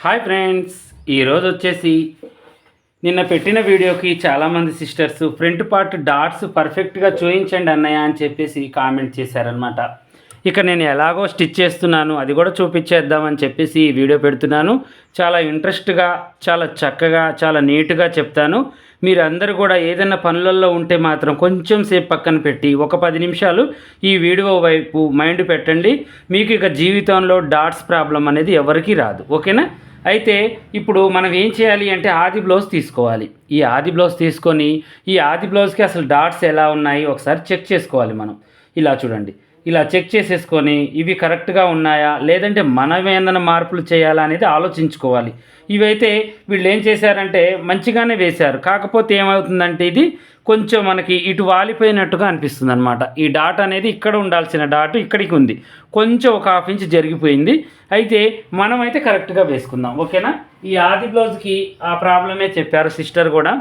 Hi friends, ఈరోజు వచ్చేసి నిన్న పెట్టిన వీడియోకి చాలామంది సిస్టర్స్ ఫ్రంట్ పార్ట్ డాట్స్ పర్ఫెక్ట్గా చూయించండి అన్నయ్య అని చెప్పేసి కామెంట్ చేశారనమాట. ఇక నేను ఎలాగో స్టిచ్ చేస్తున్నాను అది కూడా చూపించేద్దామని చెప్పేసి ఈ వీడియో పెడుతున్నాను. చాలా ఇంట్రెస్ట్గా, చాలా చక్కగా, చాలా నీట్గా చెప్తాను. మీరు అందరూ కూడా ఏదైనా పనులలో ఉంటే మాత్రం కొంచెం సేపు పక్కన పెట్టి ఒక 10 నిమిషాలు ఈ వీడియో వైపు మైండ్ పెట్టండి. మీకు ఇక జీవితంలో డాట్స్ ప్రాబ్లం అనేది ఎవరికీ రాదు. ఓకేనా? అయితే ఇప్పుడు మనం ఏం చేయాలి అంటే ఆది బ్లౌజ్ తీసుకోవాలి. ఈ ఆది బ్లౌజ్ తీసుకొని ఈ ఆది బ్లౌజ్కి అసలు డాట్స్ ఎలా ఉన్నాయి ఒకసారి చెక్ చేసుకోవాలి. మనం ఇలా చూడండి, ఇలా చెక్ చేసేసుకొని ఇవి కరెక్ట్గా ఉన్నాయా లేదంటే మనం ఏమైనా మార్పులు చేయాలా అనేది ఆలోచించుకోవాలి. ఇవైతే వీళ్ళు ఏం చేశారంటే మంచిగానే వేశారు, కాకపోతే ఏమవుతుందంటే ఇది కొంచెం మనకి ఇటు వాలిపోయినట్టుగా అనిపిస్తుంది అనమాట. ఈ డాట్ అనేది ఇక్కడ ఉండాల్సిన డాట్ ఇక్కడికి ఉంది, కొంచెం ఒక ½ ఇంచ్ జరిగిపోయింది. అయితే మనమైతే కరెక్ట్గా వేసుకుందాం. ఓకేనా? ఈ ఆది బ్లౌజ్కి ఆ ప్రాబ్లమే చెప్పారు సిస్టర్ కూడా.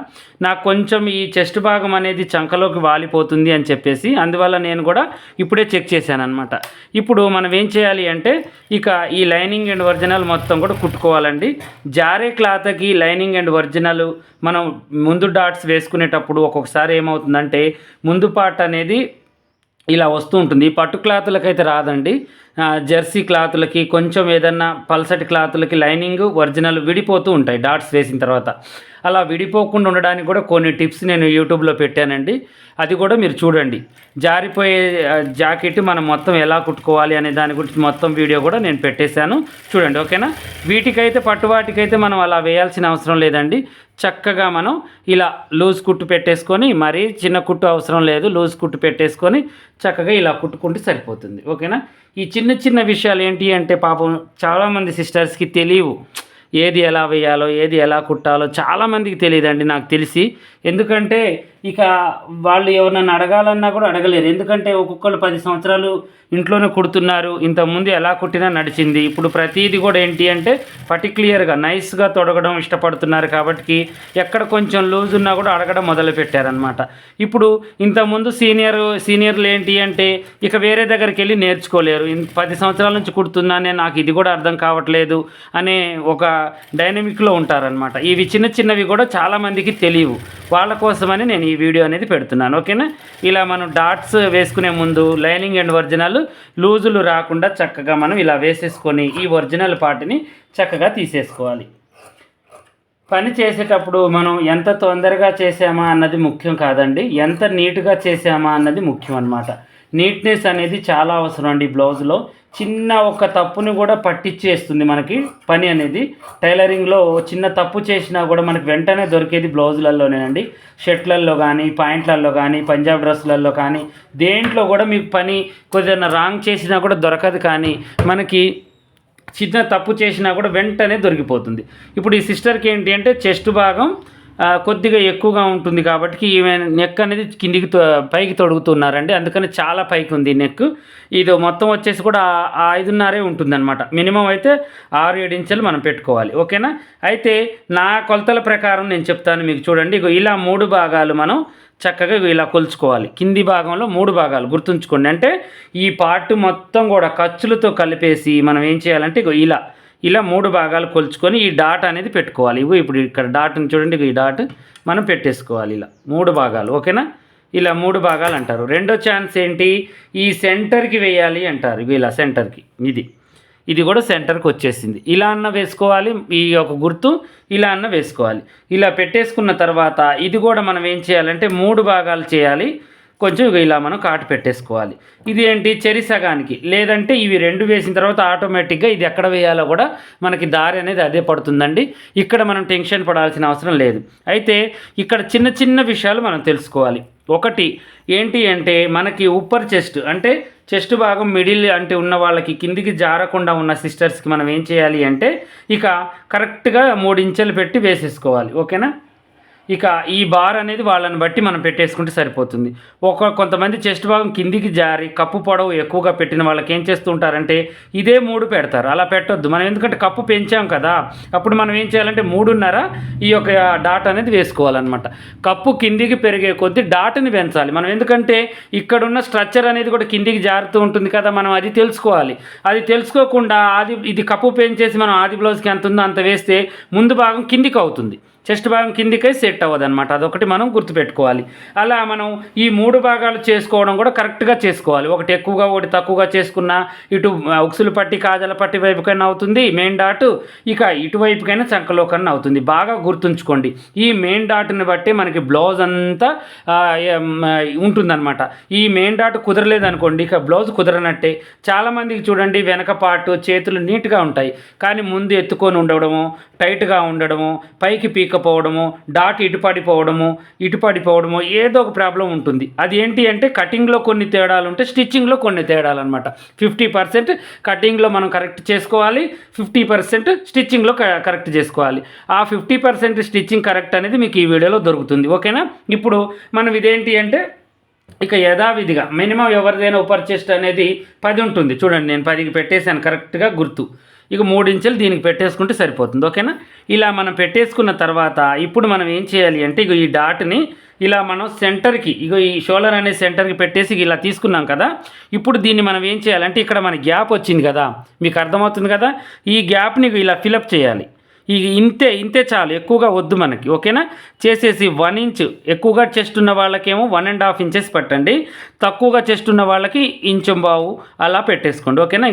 నాకు కొంచెం ఈ చెస్ట్ భాగం అనేది చంకలోకి వాలిపోతుంది అని చెప్పేసి, అందువల్ల నేను కూడా ఇప్పుడే చెక్ చేశాను అనమాట. ఇప్పుడు మనం ఏం చేయాలి అంటే ఇక ఈ లైనింగ్ అండ్ ఒరిజినల్ మొత్తం కూడా కుట్టుకోవాలండి. జారే క్లాత్కి లైనింగ్ అండ్ ఒరిజినల్ మనం ముందు డాట్స్ వేసుకునేటప్పుడు ఒక్కొక్కసారి ఏమవుతుందంటే ముందు పార్ట్ అనేది ఇలా వస్తూ ఉంటుంది. ఈ పట్టు క్లాతులకైతే రాదండి. జెర్సీ క్లాతులకి కొంచెం ఏదన్నా పల్సటి క్లాతులకి లైనింగ్ ఒరిజినల్ విడిపోతూ ఉంటాయి డాట్స్ వేసిన తర్వాత. అలా విడిపోకుండా ఉండడానికి కూడా కొన్ని టిప్స్ నేను యూట్యూబ్లో పెట్టానండి, అది కూడా మీరు చూడండి. జారిపోయే జాకెట్ మనం మొత్తం ఎలా కుట్టుకోవాలి అనే దాని గురించి మొత్తం వీడియో కూడా నేను పెట్టేశాను, చూడండి. ఓకేనా? వీటికైతే పట్టు వాటికైతే మనం అలా వేయాల్సిన అవసరం లేదండి. చక్కగా మనం ఇలా లూజ్ కుట్టు పెట్టేసుకొని, మరీ చిన్న కుట్టు అవసరం లేదు, లూజ్ కుట్టు పెట్టేసుకొని చక్కగా ఇలా కుట్టుకుంటే సరిపోతుంది. ఓకేనా? ఈ చిన్న చిన్న విషయాలు ఏంటి అంటే పాపం చాలామంది సిస్టర్స్కి తెలియవు. ఏది ఎలా వేయాలో, ఏది ఎలా కుట్టాలో చాలామందికి తెలియదండి, నాకు తెలిసి. ఎందుకంటే ఇక వాళ్ళు ఎవరినైనా అడగాలన్నా కూడా అడగలేరు. ఎందుకంటే ఒక్కొక్కరు 10 సంవత్సరాలు ఇంట్లోనే కుడుతున్నారు. ఇంతకుముందు ఎలా కుట్టినా నడిచింది. ఇప్పుడు ప్రతిదీ కూడా ఏంటి అంటే పర్టిక్యులర్గా నైస్గా తొడగడం ఇష్టపడుతున్నారు. కాబట్టి ఎక్కడ కొంచెం లూజ్ ఉన్నా కూడా అడగడం మొదలుపెట్టారనమాట. ఇప్పుడు ఇంతకుముందు సీనియర్లు ఏంటి అంటే ఇక వేరే దగ్గరికి వెళ్ళి నేర్చుకోలేరు. 10 సంవత్సరాల నుంచి కుడుతున్నానే, నాకు ఇది కూడా అర్థం కావట్లేదు అనే ఒక డైనమిక్లో ఉంటారనమాట. ఇవి చిన్న చిన్నవి కూడా చాలామందికి తెలియవు. వాళ్ళ కోసమని నేను ఈ వీడియో అనేది పెడుతున్నాను. ఓకేనా? ఇలా మనం డాట్స్ వేసుకునే ముందు లైనింగ్ అండ్ ఒరిజినల్ లూజులు రాకుండా చక్కగా మనం ఇలా వేసేసుకొని ఈ ఒరిజినల్ పార్ట్ని చక్కగా తీసేసుకోవాలి. పని చేసేటప్పుడు మనం ఎంత తొందరగా చేసామా అన్నది ముఖ్యం కాదండి, ఎంత నీట్గా చేసామా అన్నది ముఖ్యం అన్నమాట. నీట్నెస్ అనేది చాలా అవసరం అండి. బ్లౌజ్లో చిన్న ఒక తప్పుని కూడా పట్టించేస్తుంది మనకి పని అనేది. టైలరింగ్లో చిన్న తప్పు చేసినా కూడా మనకి వెంటనే దొరికేది బ్లౌజులలోనేనండి. షర్ట్లలో కానీ, పాయింట్లలో కానీ, పంజాబ్ డ్రెస్సులలో కానీ, దేంట్లో కూడా మీకు పని కొద్దిగా రాంగ్ చేసినా కూడా దొరకదు. కానీ మనకి చిన్న తప్పు చేసినా కూడా వెంటనే దొరికిపోతుంది. ఇప్పుడు ఈ సిస్టర్కి ఏంటి అంటే చెస్ట్ భాగం కొద్దిగా ఎక్కువగా ఉంటుంది కాబట్టి ఈమె నెక్ అనేది కిందికి పైకి తొడుగుతున్నారండి. అందుకని చాలా పైకి ఉంది నెక్. ఇది మొత్తం వచ్చేసి కూడా 5.5 ఉంటుందన్నమాట. మినిమం అయితే 6-7 ఇంచులు మనం పెట్టుకోవాలి. ఓకేనా? అయితే నా కొలతల ప్రకారం నేను చెప్తాను మీకు, చూడండి. ఇలా 3 భాగాలు మనం చక్కగా ఇలా కొలుచుకోవాలి. కింది భాగంలో 3 భాగాలు గుర్తుంచుకోండి. అంటే ఈ పార్ట్ మొత్తం కూడా ఖర్చులతో కలిపేసి మనం ఏం చేయాలంటే ఇలా 3 భాగాలు కొలుచుకొని ఈ డాట్ అనేది పెట్టుకోవాలి. ఇప్పుడు ఇక్కడ డాట్ని చూడండి, ఈ డాట్ మనం పెట్టేసుకోవాలి ఇలా 3 భాగాలు. ఓకేనా? ఇలా 3 భాగాలు అంటారు. రెండో ఛాన్స్ ఏంటి, ఈ సెంటర్కి వేయాలి అంటారు. ఇలా సెంటర్కి ఇది కూడా సెంటర్కి వచ్చేసింది. ఇలా అన్న వేసుకోవాలి, ఈ ఒక గుర్తు ఇలా అన్న వేసుకోవాలి. ఇలా పెట్టేసుకున్న తర్వాత ఇది కూడా మనం ఏం చేయాలంటే 3 భాగాలు చేయాలి. కొంచెం ఇలా మనం కాటు పెట్టేసుకోవాలి. ఇది ఏంటి, చెరి సగానికి, లేదంటే ఇవి 2 వేసిన తర్వాత ఆటోమేటిక్గా ఇది ఎక్కడ వేయాలో కూడా మనకి దారి అనేది అదే పడుతుందండి. ఇక్కడ మనం టెన్షన్ పడాల్సిన అవసరం లేదు. అయితే ఇక్కడ చిన్న చిన్న విషయాలు మనం తెలుసుకోవాలి. ఒకటి ఏంటి అంటే మనకి ఉప్పర్ చెస్ట్ అంటే చెస్ట్ భాగం మిడిల్ అంటే ఉన్న వాళ్ళకి కిందికి జారకుండా ఉన్న సిస్టర్స్కి మనం ఏం చేయాలి అంటే ఇక కరెక్ట్గా 3 ఇంచులు పెట్టి వేసేసుకోవాలి. ఓకేనా? ఇక ఈ బార్ అనేది వాళ్ళని బట్టి మనం పెట్టేసుకుంటే సరిపోతుంది. కొంతమంది చెస్ట్ భాగం కిందికి జారి కప్పు పొడవు ఎక్కువగా పెట్టిన వాళ్ళకి ఏం చేస్తూ ఉంటారంటే ఇదే 3 పెడతారు. అలా పెట్టొద్దు మనం, ఎందుకంటే కప్పు పెంచాం కదా. అప్పుడు మనం ఏం చేయాలంటే 3.5 ఈ యొక్క డాట్ అనేది వేసుకోవాలన్నమాట. కప్పు కిందికి పెరిగే కొద్దీ డాట్ని పెంచాలి మనం, ఎందుకంటే ఇక్కడున్న స్ట్రక్చర్ అనేది కూడా కిందికి జారుతూ ఉంటుంది కదా. మనం అది తెలుసుకోవాలి. అది తెలుసుకోకుండా ఇది కప్పు పెంచేసి మనం ఆది బ్లౌజ్కి ఎంత ఉందో అంత వేస్తే ముందు భాగం కిందికి అవుతుంది, చెస్ట్ భాగం కిందికై సెట్ అవ్వదు అనమాట. అదొకటి మనం గుర్తుపెట్టుకోవాలి. అలా మనం ఈ 3 భాగాలు చేసుకోవడం కూడా కరెక్ట్గా చేసుకోవాలి. ఒకటి ఎక్కువగా ఒకటి తక్కువగా చేసుకున్నా ఇటు ఉక్సులు పట్టి కాజల పట్టి వైపుకైనా అవుతుంది మెయిన్ డాట్, ఇక ఇటువైపుకైనా చంకలోకైనా అవుతుంది. బాగా గుర్తుంచుకోండి, ఈ మెయిన్ డాట్ని బట్టి మనకి బ్లౌజ్ అంతా ఉంటుందన్నమాట. ఈ మెయిన్ డాట్ కుదరలేదనుకోండి ఇక బ్లౌజ్ కుదరనట్టే. చాలామందికి చూడండి వెనక పార్ట్ చేతులు నీట్గా ఉంటాయి, కానీ ముందు ఎత్తుకొని ఉండడము, టైట్గా ఉండడము, పైకి పీకపోవడము, డాట్ ఇటు పడిపోవడము ఏదో ఒక ప్రాబ్లం ఉంటుంది. అది ఏంటి అంటే కటింగ్లో కొన్ని తేడాలు ఉంటాయి, స్టిచ్చింగ్లో కొన్ని తేడాలు అనమాట. 50% కటింగ్లో మనం కరెక్ట్ చేసుకోవాలి, 50% స్టిచ్చింగ్లో కరెక్ట్ చేసుకోవాలి. ఆ 50% స్టిచ్చింగ్ కరెక్ట్ అనేది మీకు ఈ వీడియోలో దొరుకుతుంది. ఓకేనా? ఇప్పుడు మనం ఇదేంటి అంటే ఇక యథావిధిగా మినిమం ఎవరిదైనా ఉపర్ చెస్ట్ అనేది 10 ఉంటుంది. చూడండి నేను 10కి పెట్టేశాను కరెక్ట్గా గుర్తు. ఇక 3 ఇంచులు దీనికి పెట్టేసుకుంటే సరిపోతుంది. ఓకేనా? ఇలా మనం పెట్టేసుకున్న తర్వాత ఇప్పుడు మనం ఏం చేయాలి అంటే ఇక ఈ డాట్ని ఇలా మనం సెంటర్కి ఈ షోల్డర్ అనే సెంటర్కి పెట్టేసి ఇలా తీసుకున్నాం కదా. ఇప్పుడు దీన్ని మనం ఏం చేయాలంటే ఇక్కడ మన గ్యాప్ వచ్చింది కదా, మీకు అర్థమవుతుంది కదా. ఈ గ్యాప్ని ఇలా ఫిలప్ చేయాలి. ఇంతే చాలు, ఎక్కువగా వద్దు మనకి. ఓకేనా? చేసేసి 1 ఇంచ్ ఎక్కువగా చెస్ట్ ఉన్న వాళ్ళకేమో 1.5 ఇంచెస్ పెట్టండి, తక్కువగా చెస్ట్ ఉన్న వాళ్ళకి 1.5 ఇంచు అలా పెట్టేసుకోండి. ఓకేనా?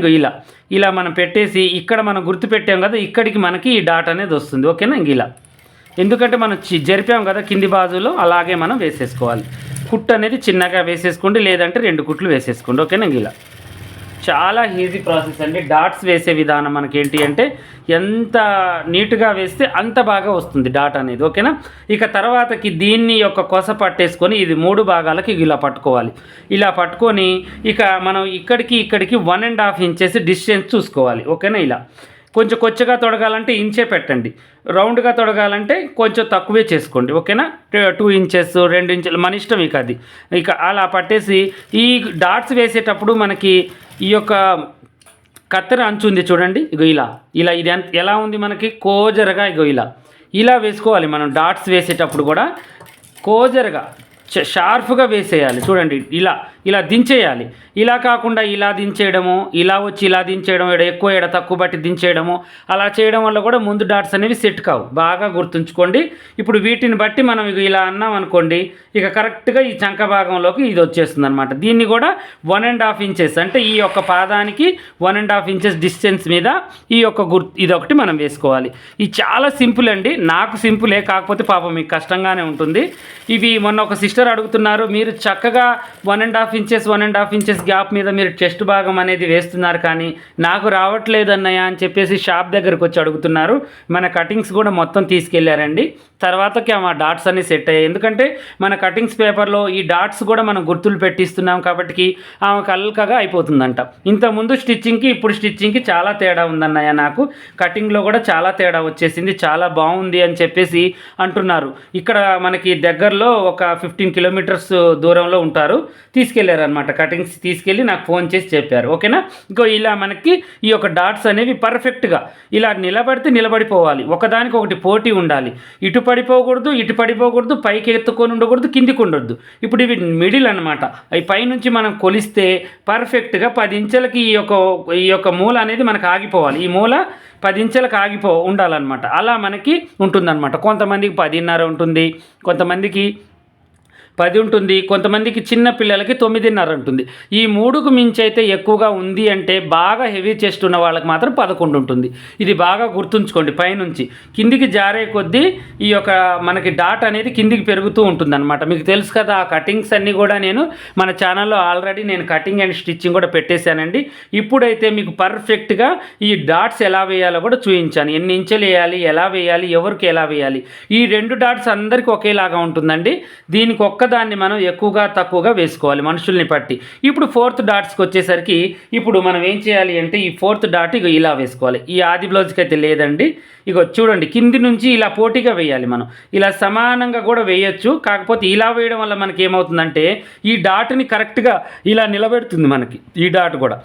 ఇలా మనం పెట్టేసి ఇక్కడ మనం గుర్తు పెట్టాం కదా, ఇక్కడికి మనకి ఈ డాట్ అనేది వస్తుంది. ఓకేనా? ఇలా ఎందుకంటే మనం జరిపాం కదా కింది బాజులో, అలాగే మనం వేసేసుకోవాలి. కుట్టు అనేది చిన్నగా వేసేసుకోండి, లేదంటే 2 కుట్లు వేసేసుకోండి. ఓకేనా? ఇలా చాలా ఈజీ ప్రాసెస్ అండి. డాట్స్ వేసే విధానం మనకేంటి అంటే ఎంత నీట్గా వేస్తే అంత బాగా వస్తుంది డాట్ అనేది. ఓకేనా? ఇక తర్వాతకి దీన్ని యొక్క కొస పట్టేసుకొని ఇది 3 భాగాలకి ఇలా పట్టుకోవాలి. ఇలా పట్టుకొని ఇక మనం ఇక్కడికి 1.5 ఇంచెస్ డిస్టెన్స్ చూసుకోవాలి. ఓకేనా? ఇలా కొంచెం కొచ్చగా తొడగాలంటే ఇంచే పెట్టండి, రౌండ్గా తొడగాలంటే కొంచెం తక్కువే చేసుకోండి. ఓకేనా? 2 ఇంచెస్ 2 ఇంచులు మన ఇష్టం. ఇక అలా పట్టేసి ఈ డాట్స్ వేసేటప్పుడు మనకి ఈ యొక్క కత్తెర అంచు ఉంది చూడండి, ఇలా ఇది ఎలా ఉంది మనకి కోజరగా ఇలా వేసుకోవాలి. మనం డాట్స్ వేసేటప్పుడు కూడా కోజరగా షార్ప్గా వేసేయాలి. చూడండి ఇలా దించేయాలి. ఇలా కాకుండా ఇలా దించేయడము, ఇలా వచ్చి ఇలా దించేయడం, ఎక్కువ తక్కువ బట్టి దించేయడము, అలా చేయడం వల్ల కూడా ముందు డాట్స్ అనేవి సెట్ కావు. బాగా గుర్తుంచుకోండి. ఇప్పుడు వీటిని బట్టి మనం ఇలా అన్నాం అనుకోండి, ఇక కరెక్ట్గా ఈ చంక భాగంలోకి ఇది వచ్చేస్తుంది అనమాట. దీన్ని కూడా 1.5 ఇంచెస్ అంటే ఈ యొక్క పాదానికి 1.5 ఇంచెస్ డిస్టెన్స్ మీద ఈ యొక్క ఇదొకటి మనం వేసుకోవాలి. ఇది చాలా సింపుల్ అండి, నాకు సింపులే, కాకపోతే పాపం మీకు కష్టంగానే ఉంటుంది. ఇవి మొన్న ఒక సిస్టర్ అడుగుతున్నారు, మీరు చక్కగా 1.5 ఇంచెస్ గ్యాప్ మీద మీరు చెస్ట్ భాగం అనేది వేస్తున్నారు, కానీ నాకు రావట్లేదు అన్నయ్య అని చెప్పేసి షాప్ దగ్గరకు వచ్చి అడుగుతున్నారు. మన కటింగ్స్ కూడా మొత్తం తీసుకెళ్లారండి. తర్వాతకి ఆ డాట్స్ అన్ని సెట్ అయ్యాయి. ఎందుకంటే మన కటింగ్స్ పేపర్లో ఈ డాట్స్ కూడా మనం గుర్తులు పెట్టిస్తున్నాం కాబట్టి ఆమెకు అల్కగా అయిపోతుందంట. ఇంతకుముందు స్టిచ్చింగ్కి ఇప్పుడు స్టిచ్చింగ్కి చాలా తేడా ఉందన్నయ్య, నాకు కటింగ్లో కూడా చాలా తేడా వచ్చేసింది, చాలా బాగుంది అని చెప్పేసి అంటున్నారు. ఇక్కడ మనకి దగ్గరలో ఒక 15 కిలోమీటర్స్ దూరంలో ఉంటారు, తీసుకెళ్లారనమాట. కటింగ్స్ తీసుకెళ్ళి నాకు ఫోన్ చేసి చెప్పారు. ఓకేనా? ఇలా మనకి ఈ యొక్క డాట్స్ అనేవి పర్ఫెక్ట్గా ఇలా నిలబడిపోవాలి, ఒకదానికి ఒకటి పోటీ ఉండాలి. ఇటు పడిపోకూడదు, పైకి ఎత్తుకొని ఉండకూడదు, కిందికి ఉండొద్దు. ఇప్పుడు ఇవి మిడిల్ అనమాట. అవి పైనుంచి మనం కొలిస్తే పర్ఫెక్ట్గా 10 ఇంచులకి ఈ యొక్క మూల అనేది మనకు ఆగిపోవాలి. ఈ మూల 10 ఇంచులకు ఉండాలన్నమాట. అలా మనకి ఉంటుందన్నమాట. కొంతమందికి 10.5 ఉంటుంది, కొంతమందికి 10 ఉంటుంది, కొంతమందికి చిన్న పిల్లలకి 9.5 ఉంటుంది. ఈ 3కు మించి అయితే ఎక్కువగా ఉంది అంటే బాగా హెవీ చెస్ట్ ఉన్న వాళ్ళకి మాత్రం 11 ఉంటుంది. ఇది బాగా గుర్తుంచుకోండి. పైనుంచి కిందికి జారే కొద్దీ ఈ యొక్క మనకి డాట్ అనేది కిందికి పెరుగుతూ ఉంటుందన్నమాట. మీకు తెలుసు కదా, ఆ కటింగ్స్ అన్నీ కూడా నేను మన ఛానల్లో ఆల్రెడీ నేను కటింగ్ అండ్ స్టిచ్చింగ్ కూడా పెట్టేశానండి. ఇప్పుడైతే మీకు పర్ఫెక్ట్గా ఈ డాట్స్ ఎలా వేయాలో కూడా చూపించాను. ఎన్ని ఇంచులు వేయాలి, ఎలా వేయాలి, ఎవరికి ఎలా వేయాలి. ఈ 2 డాట్స్ అందరికీ ఒకేలాగా ఉంటుందండి. దీనికి ఒక్కదాన్ని మనం ఎక్కువగా తక్కువగా వేసుకోవాలి మనుషుల్ని బట్టి. ఇప్పుడు 4th డాట్స్కి వచ్చేసరికి ఇప్పుడు మనం ఏం చేయాలి అంటే ఈ 4th డాట్ ఇక ఇలా వేసుకోవాలి. ఈ ఆది బ్లౌజ్కి అయితే లేదండి. ఇగో చూడండి కింది నుంచి ఇలా పోటీగా వేయాలి మనం. ఇలా సమానంగా కూడా వేయొచ్చు. కాకపోతే ఇలా వేయడం వల్ల మనకి ఏమవుతుందంటే ఈ డాట్ని కరెక్ట్గా ఇలా నిలబెడుతుంది మనకి. ఈ డాట్ కూడా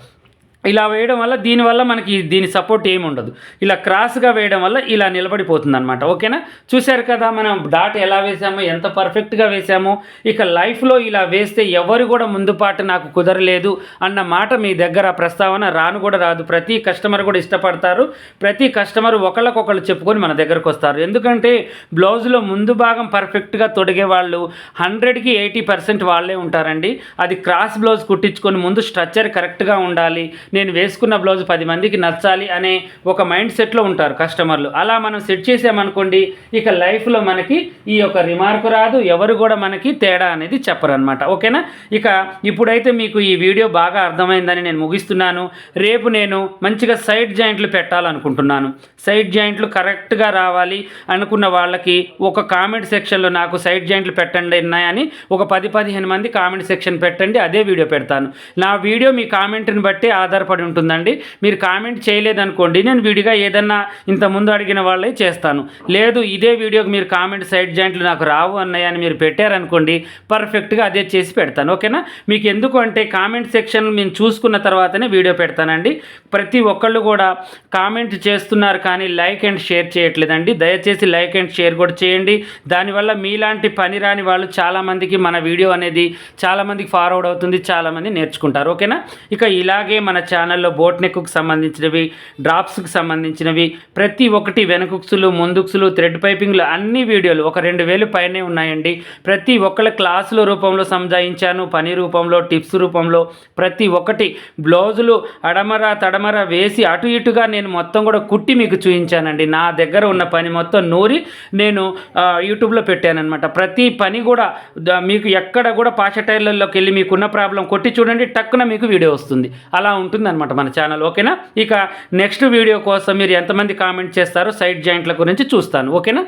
ఇలా వేయడం వల్ల దీనివల్ల మనకి దీని సపోర్ట్ ఏమి ఉండదు. ఇలా క్రాస్గా వేయడం వల్ల ఇలా నిలబడిపోతుంది అనమాట. ఓకేనా, చూశారు కదా మనం డాట్ ఎలా వేసామో, ఎంత పర్ఫెక్ట్గా వేసామో. ఇక లైఫ్లో ఇలా వేస్తే ఎవరు కూడా ముందు పాటు నాకు కుదరలేదు అన్న మాట మీ దగ్గర ప్రస్తావన రాను కూడా రాదు. ప్రతి కస్టమర్ కూడా ఇష్టపడతారు. ప్రతి కస్టమర్ ఒకళ్ళకొకళ్ళు చెప్పుకొని మన దగ్గరకు వస్తారు. ఎందుకంటే బ్లౌజ్లో ముందు భాగం పర్ఫెక్ట్గా తొడిగే వాళ్ళు 100కి 80% వాళ్ళే ఉంటారండి. అది క్రాస్ బ్లౌజ్ కుట్టించుకొని ముందు స్ట్రక్చర్ కరెక్ట్గా ఉండాలి, నేను వేసుకున్న బ్లౌజ్ 10 మందికి నచ్చాలి అనే ఒక మైండ్ సెట్లో ఉంటారు కస్టమర్లు. అలా మనం సెట్ చేసామనుకోండి, ఇక లైఫ్లో మనకి ఈ యొక్క రిమార్క్ రాదు, ఎవరు కూడా మనకి తేడా అనేది చెప్పరనమాట. ఓకేనా, ఇక ఇప్పుడైతే మీకు ఈ వీడియో బాగా అర్థమైందని నేను ముగిస్తున్నాను. రేపు నేను మంచిగా సైడ్ జాయింట్లు పెట్టాలనుకుంటున్నాను. సైడ్ జాయింట్లు కరెక్ట్గా రావాలి అనుకున్న వాళ్ళకి ఒక కామెంట్ సెక్షన్లో నాకు సైడ్ జాయింట్లు పెట్టండి ఉన్నాయని ఒక 10-15 మంది కామెంట్ సెక్షన్ పెట్టండి, అదే వీడియో పెడతాను. నా వీడియో మీ కామెంట్ని బట్టి ఆధారపడి ఉంటుందండి. మీరు కామెంట్ చేయలేదనుకోండి, నేను విడిగా ఏదన్నా ఇంతకుముందు అడిగిన వాళ్ళే చేస్తాను. లేదు ఇదే వీడియోకి మీరు కామెంట్ సైడ్ జాయింట్లు నాకు రావు అన్నయ్య అని మీరు పెట్టారనుకోండి, పర్ఫెక్ట్గా అదే చేసి పెడతాను. ఓకేనా, మీకు ఎందుకు అంటే కామెంట్ సెక్షన్ నేను చూసుకున్న తర్వాతనే వీడియో పెడతానండి. ప్రతి ఒక్కళ్ళు కూడా కామెంట్ చేస్తున్నారు కానీ లైక్ అండ్ షేర్ చేయట్లేదండి. దయచేసి లైక్ అండ్ షేర్ కూడా చేయండి. దానివల్ల మీలాంటి పని రాని వాళ్ళు చాలామందికి మన వీడియో అనేది చాలామందికి ఫార్వర్డ్ అవుతుంది, చాలామంది నేర్చుకుంటారు. ఓకేనా, ఇక ఇలాగే మన ఛానల్లో బోట్ నెక్కు సంబంధించినవి, డ్రాప్స్కి సంబంధించినవి ప్రతి ఒక్కటి, వెనకుక్సులు, ముందుక్సులు, థ్రెడ్ పైపింగ్లు అన్ని వీడియోలు ఒక 2000 పైనే ఉన్నాయండి. ప్రతి ఒక్కళ్ళ క్లాసుల రూపంలో సంజాయించాను, పని రూపంలో, టిప్స్ రూపంలో ప్రతి ఒక్కటి. బ్లౌజులు అడమర తడమర వేసి అటు ఇటుగా నేను మొత్తం కూడా కుట్టి మీకు చూపించానండి. నా దగ్గర ఉన్న పని మొత్తం నూరి నేను యూట్యూబ్లో పెట్టానమాట. ప్రతి పని కూడా మీకు ఎక్కడ కూడా పాష టైర్లలోకి వెళ్ళి మీకున్న ప్రాబ్లం కొట్టి చూడండి, టక్కున మీకు వీడియో వస్తుంది. అలా ఉంటుందన్నమాట మన ఛానల్. ఓకేనా, ఇక నెక్స్ట్ వీడియో కోసం మీరు ఎంతమంది కామెంట్ చేస్తారో సైడ్ జాయింట్ల గురించి చూస్తాను. ఓకేనా.